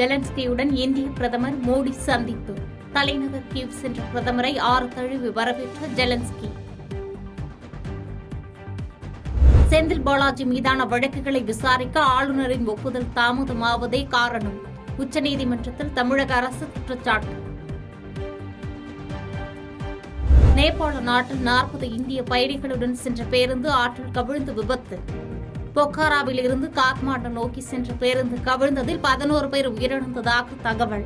ஜெலன்ஸ்கியுடன் இந்திய பிரதமர் மோடி சந்திப்பு. தலைநகர் கீவ் சென்ற பிரதமரை தழுவி வரவேற்ற ஜெலன்ஸ்கி. செந்தில் பாலாஜி மீதான வழக்குகளை விசாரிக்க ஆளுநரின் ஒப்புதல் தாமதமாவதே காரணம். உச்சநீதிமன்றத்தில் தமிழக அரசு குற்றச்சாட்டு. நேபாள நாட்டில் 40 இந்திய பயணிகளுடன் சென்ற பேருந்து ஆற்றில் கவிழ்ந்து விபத்து. பொக்காராவில் இருந்து காத்மாண்டு நோக்கி சென்ற பேருந்து கவிழ்ந்ததில் 11 பேர் உயிரிழந்ததாக தகவல்.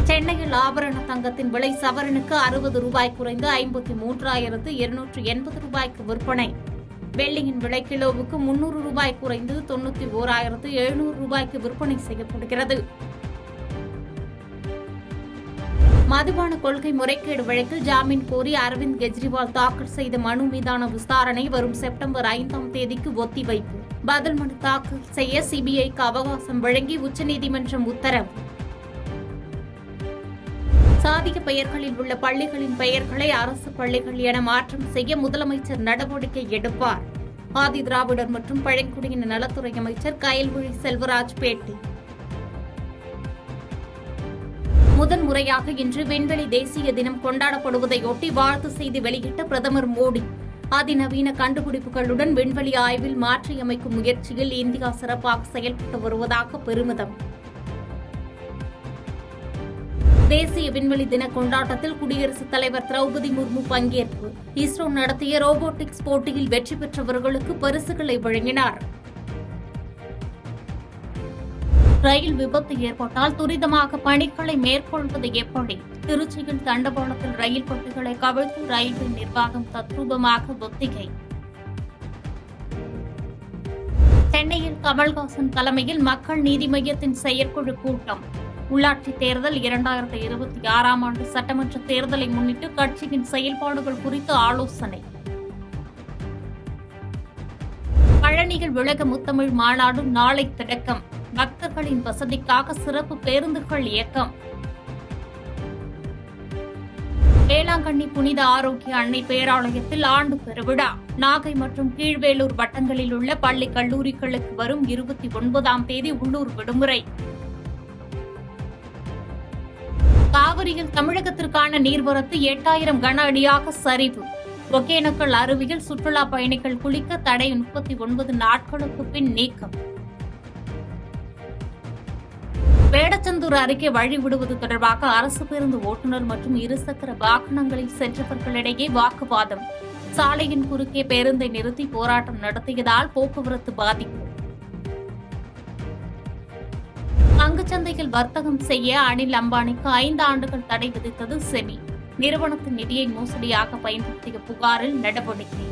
சென்னையில் ஆபரண தங்கத்தின் விலை சவரனுக்கு 60 ரூபாய் குறைந்து 53,280 ரூபாய்க்கு விற்பனை. வெள்ளியின் விலை கிலோவுக்கு 300 ரூபாய் குறைந்து 91,700 ரூபாய்க்கு விற்பனை செய்யப்படுகிறது. மதுபான கொள்கை முறைகேடு வழக்கில் ஜாமீன் கோரி அரவிந்த் கெஜ்ரிவால் தாக்கல் செய்த மனு மீதான விசாரணை வரும் செப்டம்பர் 5ஆம் தேதிக்கு ஒத்திவைப்பு. பதில் மனு தாக்கல் செய்ய சிபிஐக்கு அவகாசம் வழங்கி உச்சநீதிமன்றம் உத்தரவு. சாதிய பெயர்களில் உள்ள பள்ளிகளின் பெயர்களை அரசு பள்ளிகள் என மாற்றம் செய்ய முதலமைச்சர் நடவடிக்கை எடுப்பார். ஆதி திராவிடர் மற்றும் பழங்குடியின நலத்துறை அமைச்சர் கயல்விழி செல்வராஜ் பேட்டி. முதன்முறையாக இன்று விண்வெளி தேசிய தினம் கொண்டாடப்படுவதையொட்டி வாழ்த்து செய்தி வெளியிட்ட பிரதமர் மோடி. அதிநவீன கண்டுபிடிப்புகளுடன் விண்வெளி ஆய்வில் மாற்றியமைக்கும் முயற்சியில் இந்தியா சிறப்பாக செயல்பட்டு வருவதாக பெருமிதம். தேசிய விண்வெளி தின கொண்டாட்டத்தில் குடியரசுத் தலைவர் திரௌபதி முர்மு பங்கேற்பு. இஸ்ரோ நடத்திய ரோபோட்டிக்ஸ் போட்டியில் வெற்றி பெற்றவர்களுக்கு பரிசுகளை வழங்கினார். ரயில் விபத்து ஏற்பட்டால் துரிதமாக பணிகளை மேற்கொள்வது எப்படி? திருச்சியில் தண்டவாளத்தில் ரயில் பெட்டிகளை கவிழ்த்து ரயில்வே நிர்வாகம் தத்ரூபமாக ஒத்திகை. சென்னையில் கமல்ஹாசன் தலைமையில் மக்கள் நீதி மய்யத்தின் செயற்குழு கூட்டம். உள்ளாட்சி தேர்தல் 2026ஆம் ஆண்டு சட்டமன்ற தேர்தலை முன்னிட்டு கட்சியின் செயல்பாடுகள் குறித்து ஆலோசனை. பழனியில் உலக முத்தமிழ் மாநாடு நாளை தொடக்கம். பக்தர்களின் வசதிக்காக சிறப்பு பேருந்துகள் இயக்கம். வேளாங்கண்ணி புனித ஆரோக்கிய அன்னை பேராலயத்தில் ஆண்டு பெருவிழா. நாகை மற்றும் கீழ்வேலூர் வட்டங்களில் உள்ள பள்ளி கல்லூரிகளுக்கு வரும் 29ஆம் தேதி உள்ளூர் விடுமுறை. காவிரியில் தமிழகத்திற்கான நீர்வரத்து 8000 கன அடியாக சரிவு. ஒகேனக்கல் அருவியில் சுற்றுலா பயணிகள் குளிக்க தடை 39 நாட்களுக்கு பின் நீக்கம். வேடச்சந்தூர் அருகே வழி விடுவது தொடர்பாக அரசு பேருந்து ஓட்டுநர் மற்றும் இருசக்கர வாகனங்களில் சென்றவர்களிடையே வாக்குவாதம். சாலையின் குறுக்கே பேருந்தை நிறுத்தி போராட்டம் நடத்தியதால் போக்குவரத்து பாதிப்பு. பங்குச்சந்தையில் வர்த்தகம் செய்ய அனில் அம்பானிக்கு 5 ஆண்டுகள் தடை விதித்தது செபி. நிறுவனத்தின் நிதியை மோசடியாக பயன்படுத்திய புகாரில் நடவடிக்கை.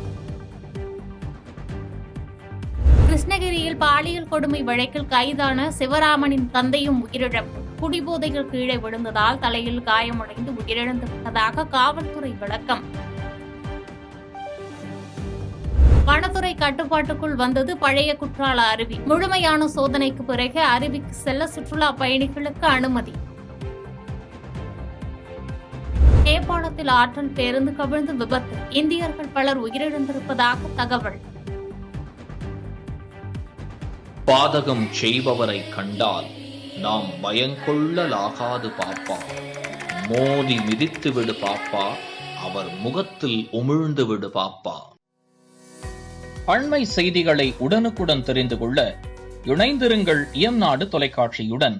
கிருஷ்ணகிரியில் பாலியல் கொடுமை வழக்கில் கைதான சிவராமனின் தந்தையும் உயிரிழப்பு. குடிபோதைகள் கீழே விழுந்ததால் தலையில் காயமடைந்து உயிரிழந்து விட்டதாக காவல்துறை விளக்கம். வனத்துறை கட்டுப்பாட்டுக்குள் வந்தது பழைய குற்றால அருவி. முழுமையான சோதனைக்கு பிறகு அருவிக்கு செல்ல சுற்றுலா பயணிகளுக்கு அனுமதி. நேபாளத்தில் ஆற்றல் பேருந்து கவிழ்ந்து விபத்து. இந்தியர்கள் பலர் உயிரிழந்திருப்பதாக தகவல். பாதகம் செய்பவரை கண்டால் நாம் பயங்கொள்ளலாகாது பாப்பா. மோதி மிதித்து விடு பாப்பா, அவர் முகத்தில் உமிழ்ந்து விடு பாப்பா. அண்மை செய்திகளை உடனுக்குடன் தெரிந்து கொள்ள இணைந்திருங்கள் இயம்நாடு தொலைக்காட்சியுடன்.